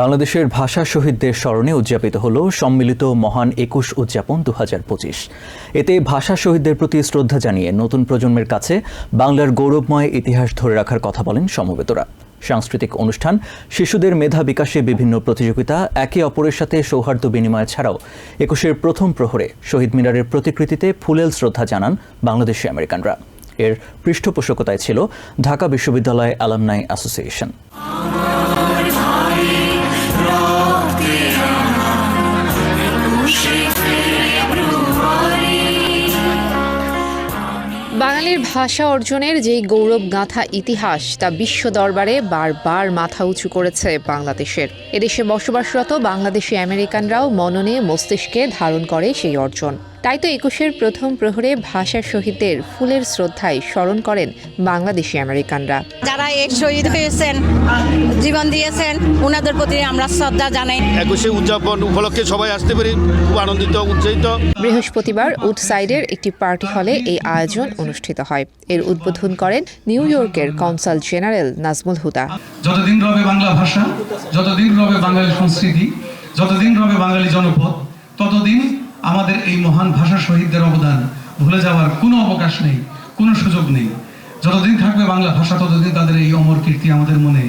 বাংলাদেশের ভাষা শহীদদের স্মরণে উদযাপিত হল সম্মিলিত মহান ২১ উদযাপন ২০২৫। এতে ভাষা শহীদদের প্রতি শ্রদ্ধা জানিয়ে নতুন প্রজন্মের কাছে বাংলার গৌরবময় ইতিহাস ধরে রাখার কথা বলেন সমবেতরা। সাংস্কৃতিক অনুষ্ঠান, শিশুদের মেধা বিকাশে বিভিন্ন প্রতিযোগিতা, একে অপরের সাথে সৌহার্দ্য বিনিময় ছাড়াও ২১-এর প্রথম প্রহরে শহীদ মিনারের প্রতিকৃতিতে ফুলেল শ্রদ্ধা জানান বাংলাদেশি আমেরিকানরা। এর পৃষ্ঠপোষকতায় ছিল ঢাকা বিশ্ববিদ্যালয় অ্যালামনাই অ্যাসোসিয়েশন। বাঙালির ভাষা অর্জনের যেই গৌরব গাঁথা ইতিহাস তা বিশ্ব দরবারে বারবার মাথা উঁচু করেছে বাংলাদেশের। এদেশে বসবাসরত বাংলাদেশি আমেরিকানরাও মননে মস্তিষ্কে ধারণ করে সেই অর্জন। তাই তো ২১-এর প্রথম প্রহরে ভাষা শহীদদের ফুলের শ্রদ্ধায় স্মরণ করেন বাংলাদেশি আমেরিকানরা। যারা এই শহীদ হয়েছেন, জীবন দিয়েছেন, ওনাদের প্রতি আমরা শ্রদ্ধা জানাই। ২১ উদযাপন উপলক্ষে সবাই আসতে পারি, খুব আনন্দিত, উৎসাহিত। বৃহস্পতিবার উডসাইডের একটি পার্টি হলে এই আয়োজন অনুষ্ঠিত হয়। এর উদ্বোধন করেন নিউ ইয়র্কের কনসাল জেনারেল নাজমুল হুদা। যতদিন রবে বাংলা ভাষা, যতদিন রবে বাঙালি সংস্কৃতি, যতদিন রবে বাঙালি জনপদ, ততদিন আমাদের এই মহান ভাষা শহীদদের অবদান ভুলে যাওয়ার কোনো অবকাশ নেই, কোনো সুযোগ নেই। যতদিন থাকবে বাংলা ভাষা, ততদিন তাদের এই অমর কীর্তি আমাদের মনে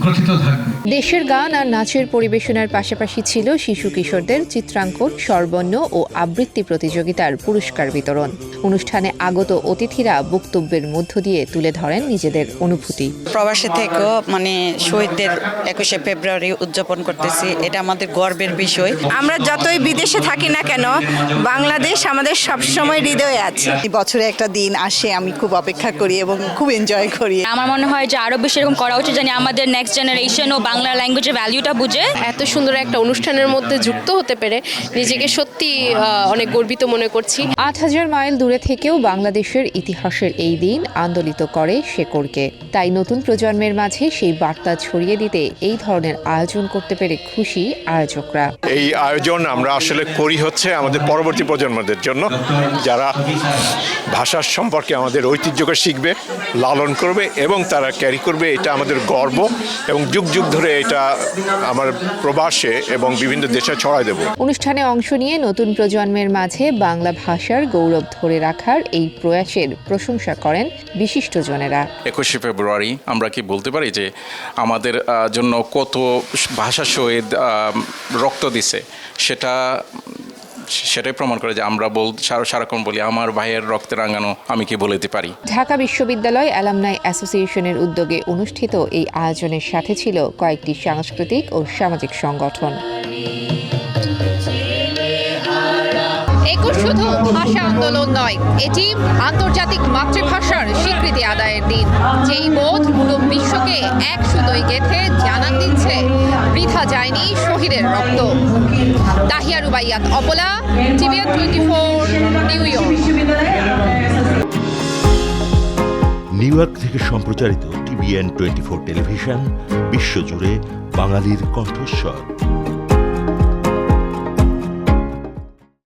গ্রথিত থাকবে। দেশের গান আর নাচের পরিবেশনার পাশাপাশি ছিল শিশু কিশোরদের চিত্রাঙ্কন, স্বরবর্ণ ও আবৃত্তি প্রতিযোগিতার পুরস্কার বিতরণ। অনুষ্ঠানে আগত অতিথিরা বক্তব্যের মধ্য দিয়ে তুলে ধরেন নিজেদের অনুভূতি। প্রবাসী থেকেও শহীদদের ২১শে ফেব্রুয়ারি উদযাপন করতেছি, এটা আমাদের গর্বের বিষয়। আমরা যতই বিদেশে থাকি না কেন, বাংলাদেশ আমাদের সবসময় হৃদয়ে আছে। বছরে একটা দিন আসে, আমি খুব অপেক্ষা করি এবং খুব এনজয় করি। আমার মনে হয় যে আরো বেশি এরকম করা উচিত, জানি আমাদের নেক্সট জেনারেশন ও বাংলা ল্যাঙ্গুয়েজের ভ্যালুটা বুঝে। এত সুন্দর একটা অনুষ্ঠানের মধ্যে যুক্ত হতে পেরে নিজেকে সত্যি অনেক গর্বিত মনে করছি। ৮,০০০ মাইল দূরে থেকেও বাংলাদেশের ইতিহাসের এই দিন আন্দোলিত করে শেকড়কে। তাই নতুন প্রজন্মের মাঝে সেই বার্তা ছড়িয়ে দিতে এই ধরনের আয়োজন করতে পেরে খুশি আয়োজকরা। এই আয়োজন আমরা আসলে করি হচ্ছে আমাদের পরবর্তী প্রজন্মদের জন্য, যারা ভাষার সম্পর্কে আমাদের ঐতিহ্যকে শিখবে, লালন করবে এবং তারা ক্যারি করবে। এটা আমাদের গর্ব এবং যুগ যুগ ধরে এটা আমার প্রবাসে এবং বিভিন্ন দেশে ছড়ায় দেব। অনুষ্ঠানে অংশ নিয়ে নতুন প্রজন্মের মাঝে বাংলা ভাষার গৌরব ধরে রাখার এই প্রয়াসের প্রশংসা করেন বিশিষ্টজনেরা। ২১শে ফেব্রুয়ারি আমরা কি বলতে পারি যে আমাদের জন্য কত ভাষা শহীদ রক্ত দিছে, সেটাই প্রমাণ করে যে আমরা সারাক্ষণ বলি আমার ভাইয়ের রক্তে রাঙানো আমি কি বলতে পারি। ঢাকা বিশ্ববিদ্যালয় অ্যালামনাই অ্যাসোসিয়েশনের উদ্যোগে অনুষ্ঠিত এই আয়োজনের সাথে ছিল কয়েকটি সাংস্কৃতিক ও সামাজিক সংগঠন। ২১ শুধু ভাষা আন্দোলন নয়, এটি আন্তর্জাতিক মাতৃভাষার স্বীকৃতি আদায়ের দিন, যেই বোধ পুরো বিশ্বকে এক সুতোয় গেঁথে জানান দিচ্ছে বৃথা যায়নি শহীদের রক্ত। তাহিয়া রুবাইয়াত অপলা, TVN 24, new York. New York থেকে সম্প্রচারিত TVN 24 টেলিভিশন বিশ্বজুড়ে বাঙালির কণ্ঠস্বর।